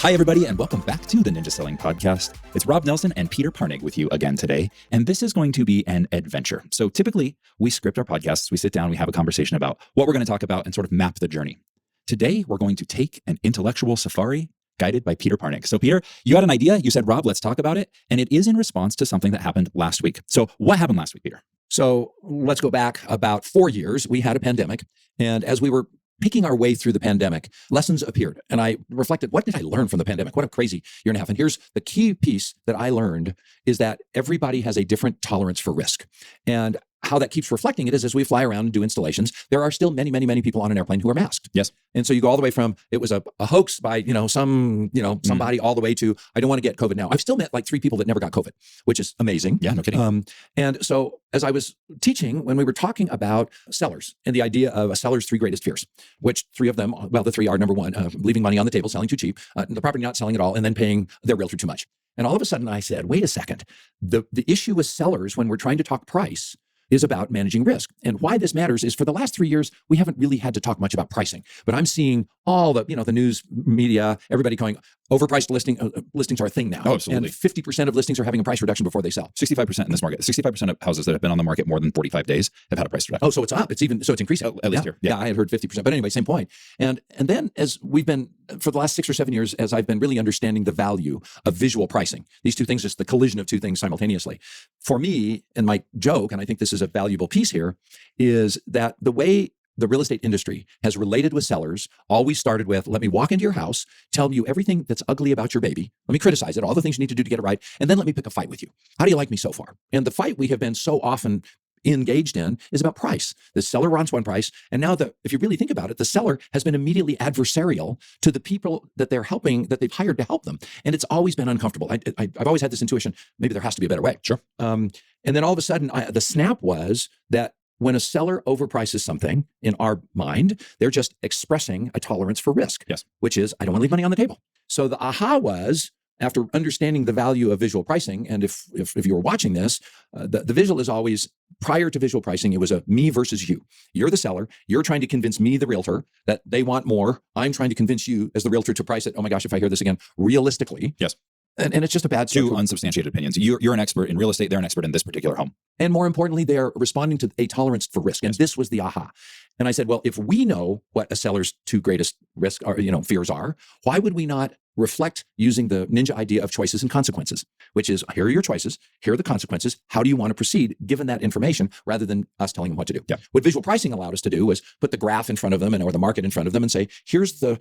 Hi, everybody, and welcome back to the Ninja Selling Podcast. It's Rob Nelson and Peter Parnegg with you again today, and this is going to be an adventure. So typically, we script our podcasts, we sit down, we have a conversation about what we're going to talk about and sort of map the journey. Today, we're going to take an intellectual safari guided by Peter Parnegg. So Peter, you had an idea. You said, Rob, let's talk about it, and it is in response to something that happened last week. So what happened last week, Peter? So let's go back about 4 years. We had a pandemic, and as we were picking our way through the pandemic, lessons appeared. And I reflected, what did I learn from the pandemic? What a crazy year and a half. And here's the key piece that I learned is that everybody has a different tolerance for risk. And how that keeps reflecting it is as we fly around and do installations, there are still many, many, many people on an airplane who are masked. Yes. And so you go all the way from, it was a hoax by, somebody all the way to, I don't want to get COVID now. I've still met like 3 people that never got COVID, which is amazing. Yeah, no kidding. And so as I was teaching, when we were talking about sellers and the idea of a seller's 3 greatest fears, which 3 of them, well, the 3 are number 1, leaving money on the table, selling too cheap, the property not selling at all, and then paying their realtor too much. And all of a sudden I said, wait a second, the issue with sellers when we're trying to talk price is about managing risk. And why this matters is for the last 3 years, we haven't really had to talk much about pricing, but I'm seeing all the news media, everybody going, overpriced listings are a thing now. Oh, absolutely. And 50% of listings are having a price reduction before they sell. 65% in this market. 65% of houses that have been on the market more than 45 days have had a price reduction. Oh, so it's up. It's increasing. At least here. Yeah, I had heard 50%. But anyway, same point. And then as we've been, for the last 6 or 7 years, as I've been really understanding the value of visual pricing, these 2 things, just the collision of 2 things simultaneously. For me, and my joke, and I think this is a valuable piece here, is that the way the real estate industry has related with sellers always started with, let me walk into your house, tell you everything that's ugly about your baby. Let me criticize it, all the things you need to do to get it right. And then let me pick a fight with you. How do you like me so far? And the fight we have been so often engaged in is about price. The seller wants one price. And now if you really think about it, the seller has been immediately adversarial to the people that they're helping, that they've hired to help them. And it's always been uncomfortable. I've always had this intuition, maybe there has to be a better way. Sure. And then all of a sudden, the snap was that when a seller overprices something, in our mind, they're just expressing a tolerance for risk, yes, which is, I don't want to leave money on the table. So the aha was, after understanding the value of visual pricing, and if you were watching this, the visual is always, prior to visual pricing, it was a me versus you. You're the seller. You're trying to convince me, the realtor, that they want more. I'm trying to convince you as the realtor to price it, oh my gosh, if I hear this again, realistically. Yes. And it's just a bad 2 unsubstantiated opinions. You're an expert in real estate. They're an expert in this particular home. And more importantly, they're responding to a tolerance for risk. And this was the aha. And I said, well, if we know what a seller's 2 greatest risk are, fears are, why would we not reflect using the ninja idea of choices and consequences, which is, here are your choices, here are the consequences. How do you want to proceed given that information, rather than us telling them what to do? Yeah. What visual pricing allowed us to do was put the graph in front of them or the market in front of them and say, here's the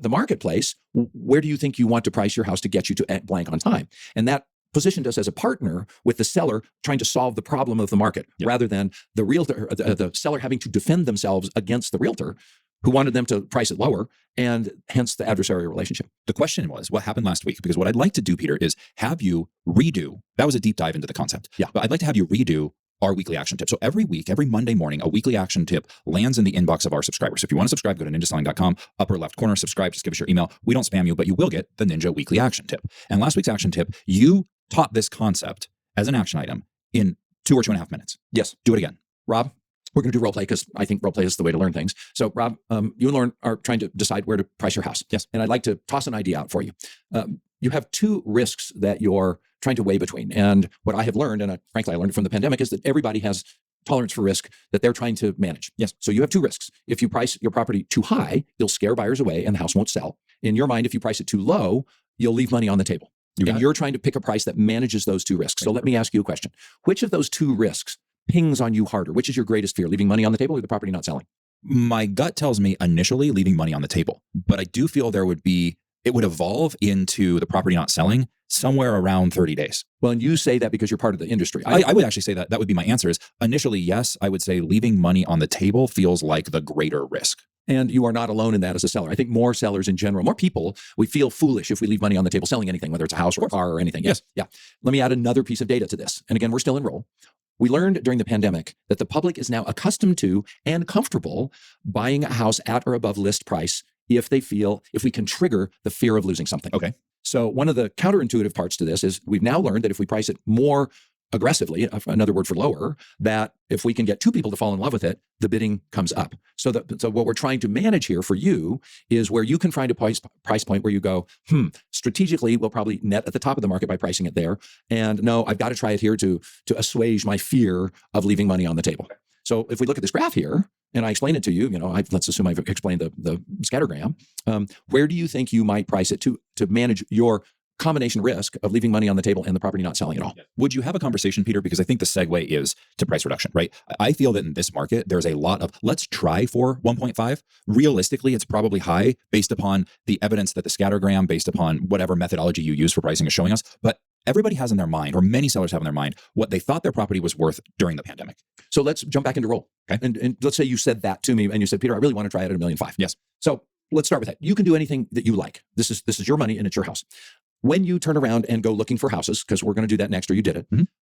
marketplace. Where do you think you want to price your house to get you to blank on time? And that positioned us as a partner with the seller trying to solve the problem of the market, rather than the realtor, the seller having to defend themselves against the realtor who wanted them to price it lower, and hence the adversarial relationship. The question was, what happened last week? Because what I'd like to do, Peter, is have you redo, that was a deep dive into the concept. Yeah. But I'd like to have you redo our weekly action tip. So every week, every Monday morning, a weekly action tip lands in the inbox of our subscribers. So if you want to subscribe, go to ninjaselling.com, upper left corner, subscribe, just give us your email. We don't spam you, but you will get the Ninja Weekly Action Tip. And last week's action tip, you taught this concept as an action item in 2 or 2.5 minutes. Yes. Do it again. Rob, we're going to do role play because I think role play is the way to learn things. So Rob, you and Lauren are trying to decide where to price your house. Yes. And I'd like to toss an idea out for you. You have 2 risks that you're trying to weigh between. And what I have learned, and frankly, I learned it from the pandemic, is that everybody has tolerance for risk that they're trying to manage. Yes. So you have 2 risks. If you price your property too high, you'll scare buyers away and the house won't sell. In your mind, if you price it too low, you'll leave money on the table. You're trying to pick a price that manages those 2 risks. So let me ask you a question. Which of those 2 risks pings on you harder? Which is your greatest fear, leaving money on the table or the property not selling? My gut tells me initially leaving money on the table, but I do feel it would evolve into the property not selling somewhere around 30 days. Well, and you say that because you're part of the industry. I would actually say that would be my answer is initially, yes, I would say leaving money on the table feels like the greater risk. And you are not alone in that as a seller. I think more sellers in general, more people, we feel foolish if we leave money on the table selling anything, whether it's a house or a car or anything. Yes. Yeah. Let me add another piece of data to this. And again, we're still in roll. We learned during the pandemic that the public is now accustomed to and comfortable buying a house at or above list price if we can trigger the fear of losing something. Okay. So one of the counterintuitive parts to this is we've now learned that if we price it more aggressively, another word for lower, that if we can get two people to fall in love with it, the bidding comes up. So what we're trying to manage here for you is where you can find a price point where you go, strategically, we'll probably net at the top of the market by pricing it there. And no, I've got to try it here to assuage my fear of leaving money on the table. So if we look at this graph here, and I explain it to you, let's assume I've explained the scattergram. Where do you think you might price it to manage your combination risk of leaving money on the table and the property not selling at all? Would you have a conversation, Peter? Because I think the segue is to price reduction, right? I feel that in this market, there's a lot of let's try for 1.5. Realistically, it's probably high based upon the evidence that the scattergram, based upon whatever methodology you use for pricing is showing us. But everybody has in their mind, or many sellers have in their mind, what they thought their property was worth during the pandemic. So let's jump back into roll. Okay. And let's say you said that to me and you said, Peter, I really want to try it at $1.5 million. Yes. So let's start with that. You can do anything that you like. This is your money and it's your house. When you turn around and go looking for houses, because we're going to do that next, or you did it,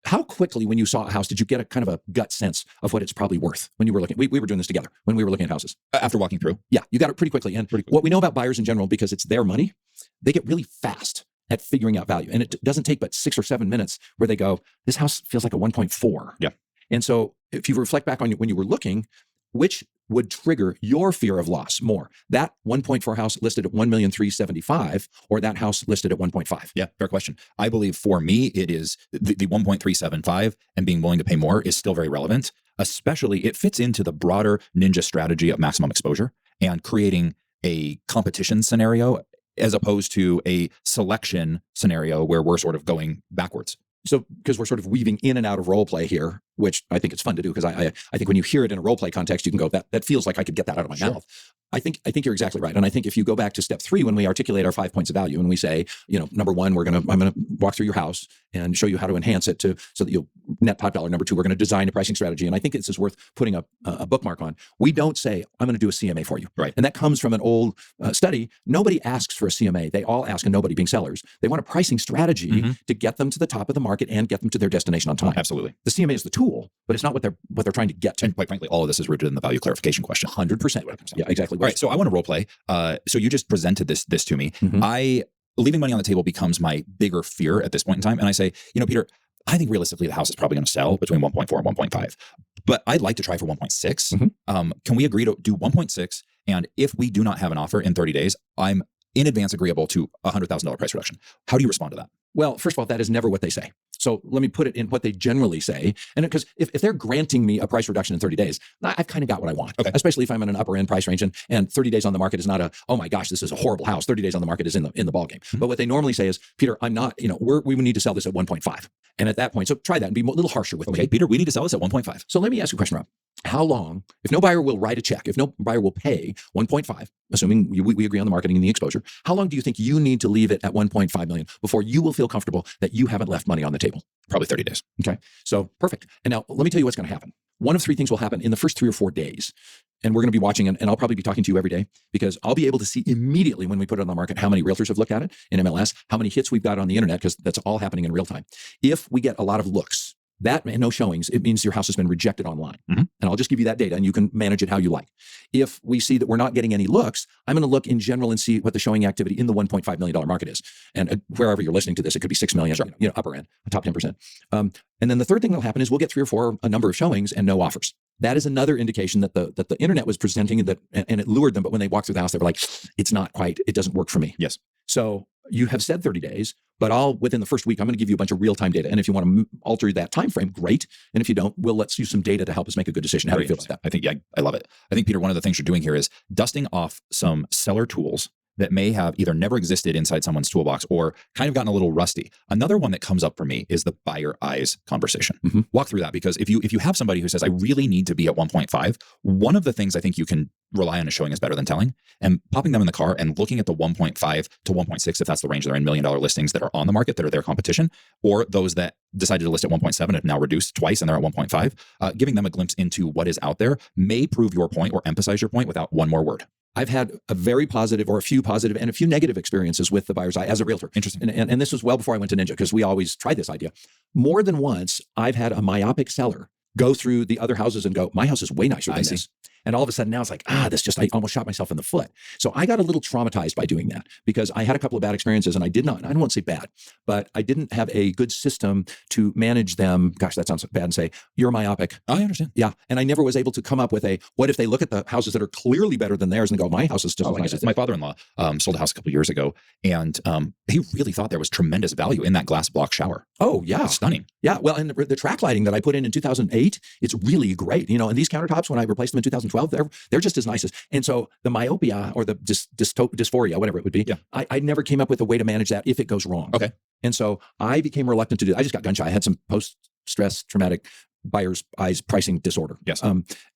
how quickly when you saw a house, did you get a kind of a gut sense of what it's probably worth when you were looking? We were doing this together when we were looking at houses. After walking through? Yeah, you got it pretty quickly. And what we know about buyers in general, because it's their money, they get really fast at figuring out value. And it doesn't take but 6 or 7 minutes where they go, this house feels like a 1.4. Yeah. And so if you reflect back on when you were looking, which would trigger your fear of loss more? That 1.4 house listed at $1,375,000 or that house listed at 1.5? Yeah, fair question. I believe for me, it is the 1.375 and being willing to pay more is still very relevant. Especially, it fits into the broader ninja strategy of maximum exposure and creating a competition scenario as opposed to a selection scenario where we're sort of going backwards. So, because we're sort of weaving in and out of role play here, which I think it's fun to do, because I think when you hear it in a role play context, you can go, that feels like I could get that out of my mouth. I think you're exactly right. And I think if you go back to step 3, when we articulate our 5 points of value and we say, number 1, I'm going to walk through your house and show you how to enhance it so that you'll net top dollar. Number 2, we're going to design a pricing strategy. And I think this is worth putting a bookmark on. We don't say, I'm going to do a CMA for you. Right. And that comes from an old study. Nobody asks for a CMA. They all ask, and nobody being sellers, they want a pricing strategy to get them to the top of the market and get them to their destination on time. Absolutely. The CMA is the tool, but it's not what they're trying to get to. And quite frankly, all of this is rooted in the value clarification question. 100%. Yeah, exactly. All right. So I want to role play. So you just presented this to me. Leaving money on the table becomes my bigger fear at this point in time. And I say, Peter, I think realistically the house is probably going to sell between 1.4 and 1.5, but I'd like to try for 1.6. Can we agree to do 1.6? And if we do not have an offer in 30 days, I'm in advance agreeable to a $100,000 price reduction. How do you respond to that? Well, first of all, that is never what they say. So let me put it in what they generally say. And because if they're granting me a price reduction in 30 days, I've kind of got what I want, especially if I'm in an upper end price range and 30 days on the market is not oh my gosh, this is a horrible house. 30 days on the market is in the ballgame. But what they normally say is, Peter, I'm not, we would need to sell this at 1.5. And at that point, so try that and be a little harsher with me. Okay, Peter, we need to sell this at 1.5. So let me ask you a question, Rob. How long, if no buyer will write a check, if no buyer will pay 1.5, assuming we agree on the marketing and the exposure, how long do you think you need to leave it at 1.5 million before you will feel comfortable that you haven't left money on the table? Probably 30 days. Okay. So perfect. And now let me tell you what's going to happen. One of 3 things will happen in the first 3 or 4 days. And we're going to be watching, and I'll probably be talking to you every day, because I'll be able to see immediately when we put it on the market how many realtors have looked at it in MLS, how many hits we've got on the internet, because that's all happening in real time. If we get a lot of looks, that and no showings, it means your house has been rejected online. And I'll just give you that data and you can manage it how you like. If we see that we're not getting any looks, I'm going to look in general and see what the showing activity in the $1.5 million market is. And wherever you're listening to this, it could be 6 million, upper end, top 10%. And then the third thing that'll happen is we'll get 3 or 4, a number of showings and no offers. That is another indication that the internet was presenting and it lured them. But when they walked through the house, they were like, it's not quite, it doesn't work for me. Yes. So you have said 30 days, but within the first week, I'm going to give you a bunch of real-time data. And if you want to alter that time frame, great. And if you don't, let's use some data to help us make a good decision. How do you feel about that? I think, I love it. I think, Peter, one of the things you're doing here is dusting off some seller tools that may have either never existed inside someone's toolbox or kind of gotten a little rusty. Another one that comes up for me is the buyer eyes conversation. Walk through that, because if you have somebody who says, I really need to be at 1.5, one of the things I think you can rely on is showing is better than telling, and popping them in the car and looking at the 1.5 to 1.6, if that's the range they're in, $1 million listings that are on the market that are their competition, or those that decided to list at 1.7 and have now reduced twice and they're at 1.5, giving them a glimpse into what is out there may prove your point or emphasize your point without one more word. I've had a very positive or a few positive and a few negative experiences with the buyer's eye as a realtor. Interesting. And this was well before I went to Ninja, because we always tried this idea. More than once, I've had a myopic seller go through the other houses and go, my house is way nicer than this. And all of a sudden now it's like, I almost shot myself in the foot. So I got a little traumatized by doing that because I had a couple of bad experiences and I don't want to say bad, but I didn't have a good system to manage them. Gosh, that sounds bad and say, you're myopic. I understand. Yeah. And I never was able to come up with what if they look at the houses that are clearly better than theirs and go, my house is just as nice as my father-in-law sold a house a couple of years ago, and he really thought there was tremendous value in that glass block shower. Oh, yeah. It's stunning. Yeah. Well, and the track lighting that I put in 2008, it's really great. And these countertops, when I replaced them in 2012, they're just as nice as. And so the myopia or the dysphoria, whatever it would be, I never came up with a way to manage that if it goes wrong. Okay. And so I became reluctant to do it. I just got gun shy. I had some post-stress traumatic buyer's eyes pricing disorder. Yes.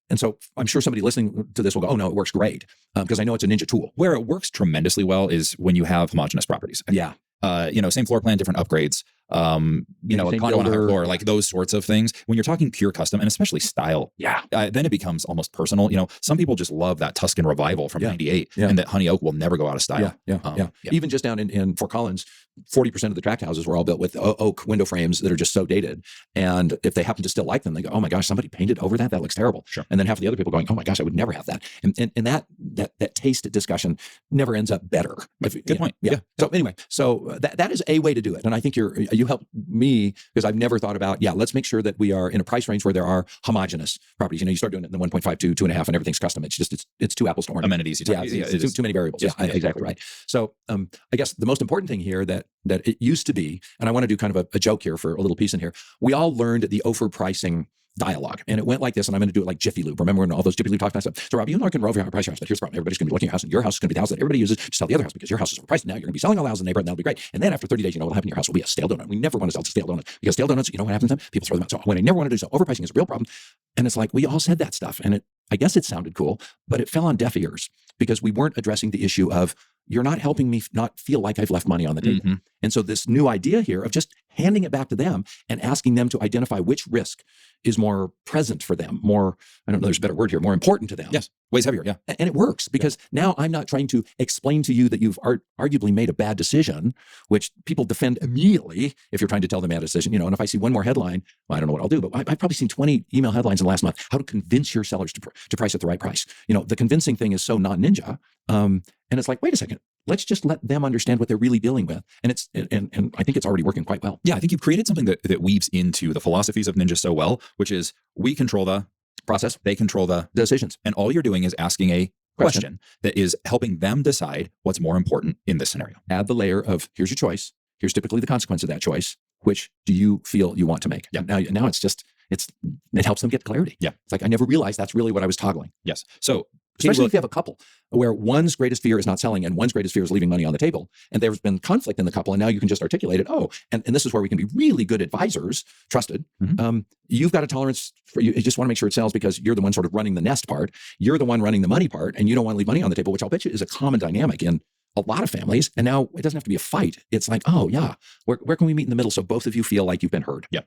And so I'm sure somebody listening to this will go, oh, no, it works great. Because I know it's a ninja tool. Where it works tremendously well is when you have homogeneous properties. Yeah. Same floor plan, different upgrades, a condo on a higher floor, like those sorts of things. When you're talking pure custom and especially style, then it becomes almost personal. Some people just love that Tuscan revival from 98 and that honey oak will never go out of style. Yeah. Even just down in Fort Collins, 40% of the tract houses were all built with oak window frames that are just so dated. And if they happen to still like them, they go, oh my gosh, somebody painted over that? That looks terrible. Sure. And then half of the other people going, oh my gosh, I would never have that. And that taste discussion never ends up better. Good point. Yeah. So anyway, that is a way to do it. And I think you helped me because I've never thought about, let's make sure that we are in a price range where there are homogenous properties. You start doing it in the 1.5 to 2.5 and everything's custom. It's just, it's two apples to oranges. Amenities. It's too many variables. Yes, Exactly right. So I guess the most important thing here that it used to be, and I want to do kind of a joke here for a little piece in here. We all learned the overpricing dialogue. And it went like this, and I'm going to do it like Jiffy Lube. Remember when all those Jiffy Lube talk about stuff? So Rob, you and I can overprice your house, but here's the problem. Everybody's going to be looking at your house, and your house is going to be the house that everybody uses to sell the other house because your house is overpriced. Now you're going to be selling all the houses in the neighborhood, and that'll be great. And then after 30 days, what'll happen to your house will be a stale donut. We never want to sell stale donuts because stale donuts, what happens to them? People throw them out. So when I never want to do so, overpricing is a real problem. And it's like, we all said that stuff. And I guess it sounded cool, but it fell on deaf ears because we weren't addressing the issue of, you're not helping me not feel like I've left money on the table. Mm-hmm. And so this new idea here of just handing it back to them and asking them to identify which risk is more present for them, more, I don't know, there's a better word here, more important to them. Yes, weighs heavier, yeah. And it works because now I'm not trying to explain to you that you've arguably made a bad decision, which people defend immediately if you're trying to tell them a bad decision. And if I see one more headline, well, I don't know what I'll do, but I've probably seen 20 email headlines in the last month, how to convince your sellers to price at the right price. The convincing thing is so non-ninja. And it's like, wait a second, let's just let them understand what they're really dealing with. And and I think it's already working quite well. Yeah, I think you've created something that weaves into the philosophies of Ninja so well, which is we control the process, they control the decisions. And all you're doing is asking a question that is helping them decide what's more important in this scenario. Add the layer of, here's your choice. Here's typically the consequence of that choice. Which do you feel you want to make? Yeah. Now it's just, it helps them get clarity. Yeah. It's like, I never realized that's really what I was toggling. Yes. So especially if you have a couple where one's greatest fear is not selling and one's greatest fear is leaving money on the table. And there's been conflict in the couple. And now you can just articulate it. And this is where we can be really good advisors, trusted. Mm-hmm. You've got a tolerance for you just want to make sure it sells because you're the one sort of running the nest part. You're the one running the money part and you don't want to leave money on the table, which I'll bet you is a common dynamic in a lot of families. And now it doesn't have to be a fight. It's like, where can we meet in the middle so both of you feel like you've been heard? Yeah.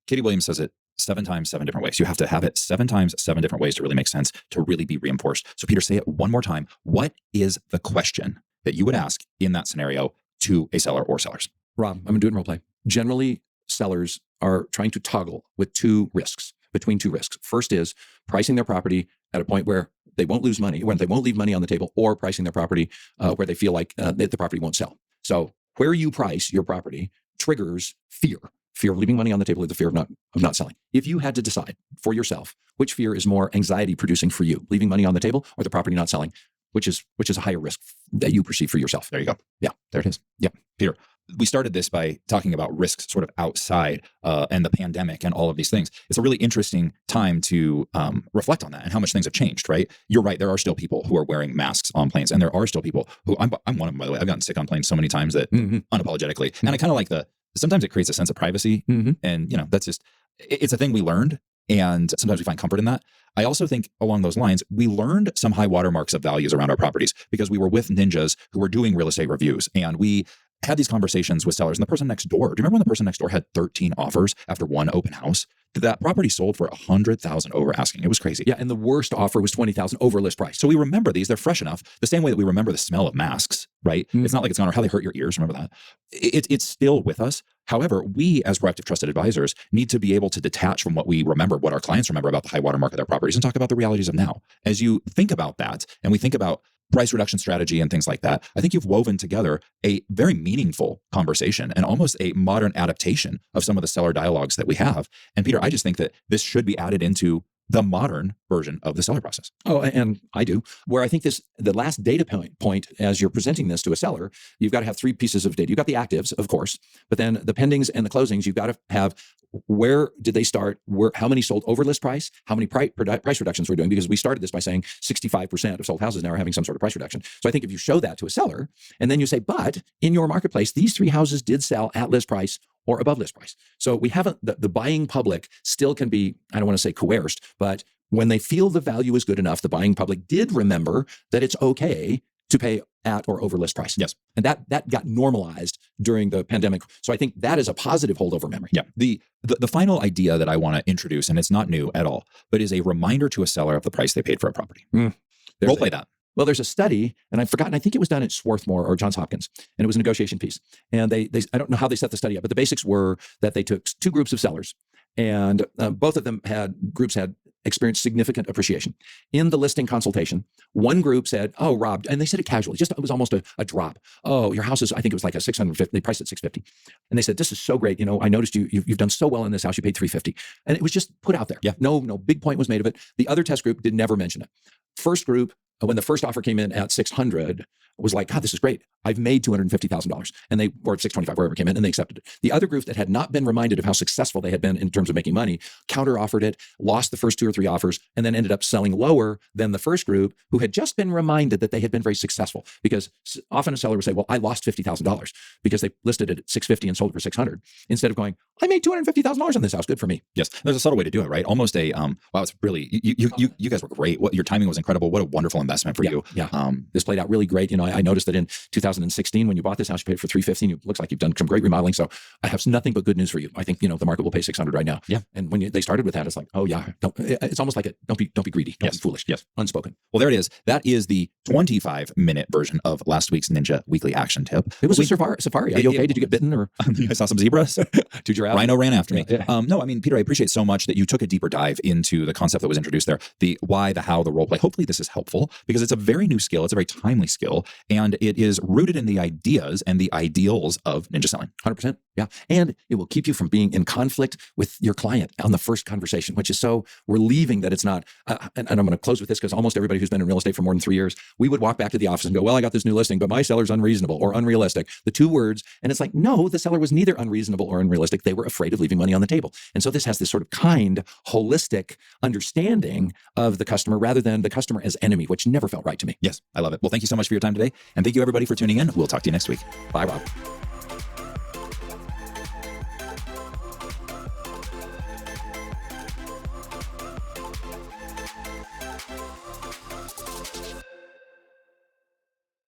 Katie Williams says it 7 times, 7 different ways. You have to have it 7 times, 7 different ways to really make sense, to really be reinforced. So Peter, say it one more time. What is the question that you would ask in that scenario to a seller or sellers? Rob, I'm going to do it in role play. Generally, sellers are trying to toggle with between two risks. First is pricing their property at a point where they won't lose money, when they won't leave money on the table, or pricing their property where they feel like the property won't sell. So where you price your property triggers fear of leaving money on the table or the fear of not selling. If you had to decide for yourself, which fear is more anxiety producing for you, leaving money on the table or the property not selling, which is a higher risk that you perceive for yourself? There you go. Yeah, there it is. Yeah. Peter, we started this by talking about risks sort of outside and the pandemic and all of these things. It's a really interesting time to reflect on that and how much things have changed, right? You're right. There are still people who are wearing masks on planes, and there are still people who, I'm one of them, by the way. I've gotten sick on planes so many times that unapologetically. And I kind of like sometimes it creates a sense of privacy. And, that's just, it's a thing we learned. And sometimes we find comfort in that. I also think along those lines, we learned some high watermarks of values around our properties because we were with ninjas who were doing real estate reviews. And we had these conversations with sellers and the person next door. Do you remember when the person next door had 13 offers after one open house? That property sold for $100,000 over asking. It was crazy. Yeah, and the worst offer was $20,000 over list price. So we remember these. They're fresh enough. The same way that we remember the smell of masks right? It's not like it's gone or how they hurt your ears. Remember that. It's still with us. However, we as proactive trusted advisors need to be able to detach from what we remember, what our clients remember about the high watermark of their properties, and talk about the realities of now. As you think about that, and we think about price reduction strategy and things like that, I think you've woven together a very meaningful conversation and almost a modern adaptation of some of the seller dialogues that we have. And Peter, I just think that this should be added into the modern version of the seller process. Oh, and I do. Where I think the last data point, as you're presenting this to a seller, you've got to have three pieces of data. You've got the actives, of course, but then the pendings and the closings, you've got to have where did they start? How many sold over list price? How many price reductions we're doing? Because we started this by saying 65% of sold houses now are having some sort of price reduction. So I think if you show that to a seller, and then you say, but in your marketplace, these 3 houses did sell at list price or above list price. So we haven't, the buying public still can be, I don't want to say coerced, but when they feel the value is good enough, the buying public did remember that it's okay to pay at or over list price. Yes. And that got normalized during the pandemic. So I think that is a positive holdover memory. Yeah. The final idea that I want to introduce, and it's not new at all, but is a reminder to a seller of the price they paid for a property. Role play that. Well, there's a study, and I've forgotten, I think it was done at Swarthmore or Johns Hopkins, and it was a negotiation piece. And they I don't know how they set the study up, but the basics were that they took 2 groups of sellers, and both of them had experienced significant appreciation. In the listing consultation, one group said, oh, Rob, and they said it casually, it was almost a drop. Oh, your house is, I think it was like a 650, they priced it 650. And they said, this is so great. I noticed you've done so well in this house, you paid 350. And it was just put out there. Yeah. No big point was made of it. The other test group did never mention it. First group, when the first offer came in at 600, was like, God, this is great. I've made $250,000. And they were at 625, wherever it came in, and they accepted it. The other group that had not been reminded of how successful they had been in terms of making money, counter offered it, lost the first 2 or 3 offers, and then ended up selling lower than the first group who had just been reminded that they had been very successful. Because often a seller would say, well, I lost $50,000 because they listed it at 650 and sold it for 600. Instead of going, I made $250,000 on this house. Good for me. Yes. There's a subtle way to do it, right? Almost a, wow, it's really, you guys were great. Your timing was incredible. What a wonderful investment for you. Yeah. This played out really great. I noticed that in 2016, when you bought this house, you paid for $350. It looks like you've done some great remodeling. So I have nothing but good news for you. I think, the market will pay 600 right now. Yeah. And when they started with that, it's like, oh yeah, it's almost like don't be greedy. Don't be foolish. Yes. Unspoken. Well, there it is. That is the 25-minute version of last week's Ninja Weekly Action Tip. It was a safari. Are you okay? Did you get bitten or? I saw some zebras. 2 giraffes. Rhino ran after me. Yeah. No, I mean, Peter, I appreciate so much that you took a deeper dive into the concept that was introduced there, the why, the how, the role play. Hopefully this is helpful because it's a very new skill. It's a very timely skill, and it is rooted in the ideas and the ideals of ninja selling. 100%. Yeah. And it will keep you from being in conflict with your client on the first conversation, which is so relieving that it's not, and I'm going to close with this because almost everybody who's been in real estate for more than 3 years, we would walk back to the office and go, well, I got this new listing, but my seller's unreasonable or unrealistic. The 2 words. And it's like, no, the seller was neither unreasonable or unrealistic. They were afraid of leaving money on the table. And so this has this sort of kind, holistic understanding of the customer rather than the customer as enemy, which never felt right to me. Yes, I love it. Well, thank you so much for your time today. And thank you everybody for tuning in. We'll talk to you next week. Bye, Rob.